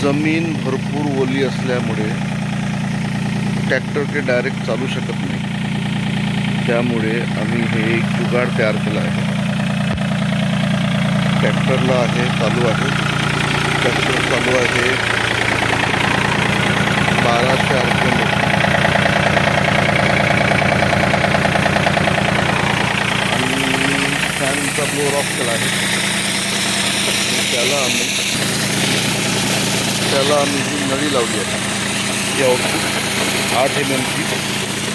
जमीन भरपूर ओली असल्यामुळे ट्रॅक्टर ते डायरेक्ट चालू शकत नाही. त्यामुळे आम्ही हे एक जुगाड तयार केला आहे. ट्रॅक्टरला आहे चालू आहे, ट्रॅक्टर चालू आहे 1200 RPM. आणि फॅनचा ब्लोअर ऑफ केला आहे. त्याला आम्ही ही नळी लावली आहे. ही आउटपुट 8 mm ची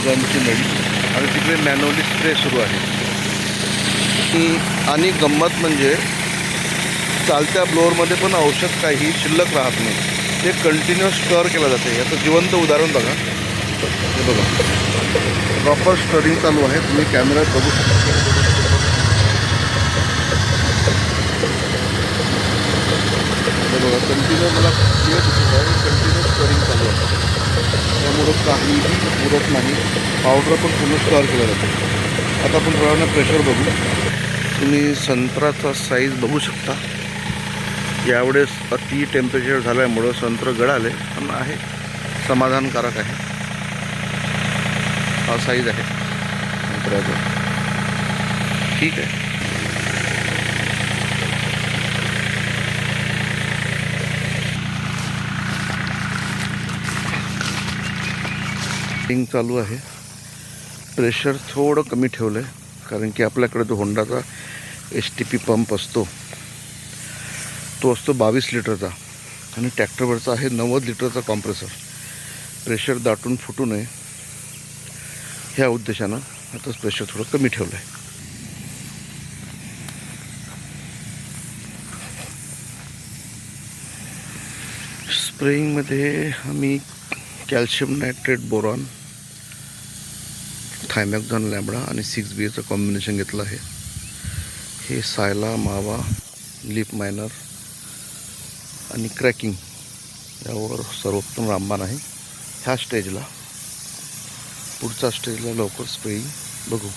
गनची नळी आणि तिकडे मॅन्युअली स्प्रे सुरू आहे. आणि गंमत म्हणजे चालत्या ब्लोअरमध्ये पण औषध काही शिल्लक राहत नाही, ते कंटिन्युअस स्टर केलं जाते. याचं जिवंत उदाहरण बघा. हे बघा, प्रॉपर स्टरिंग चालू आहे. तुम्ही कॅमेऱ्यात बघू शकता. हे बघा, कंटिन्यू मला क्लिअर दिसत आहे, कंटिन्यू स्टरिंग चालू आहे. त्यामुळं काहीही उरत नाही. पावडर पण पूर्ण स्टर केलं जातं. आता आपण थोड्या प्रेशर बघू. तुम्ही संत्र्याचा साईज बघू शकता. यावेळेस अति टेम्परेचर झाल्यामुळं संत्र गळाले, पण आहे समाधानकारक आहे. हा साईज आहे संत्र्याचा, ठीक आहे. चालू आहे. प्रेशर थोडं कमी ठेवलं आहे, कारण की आपल्याकडे जो होंडाचा STP पंप असतो तो असतो 22 लिटरचा आणि ट्रॅक्टरवरचा आहे 90 लिटरचा कॉम्प्रेसर. प्रेशर दाटून फुटू नये ह्या उद्देशानं आताच प्रेशर थोडं कमी ठेवलं आहे. स्प्रेइंगमध्ये आम्ही कॅल्शियम नायट्रेट, बोरॉन, थायमॅक्झॉन लॅम्बडा आणि 6BAचं कॉम्बिनेशन घेतलं आहे. हे सायला, मावा, लीफ मायनर आणि क्रॅकिंग यावर सर्वोत्तम रामबाण आहे. ह्या स्टेजला, पुढच्या स्टेजला लवकर स्प्रेइंग बघू.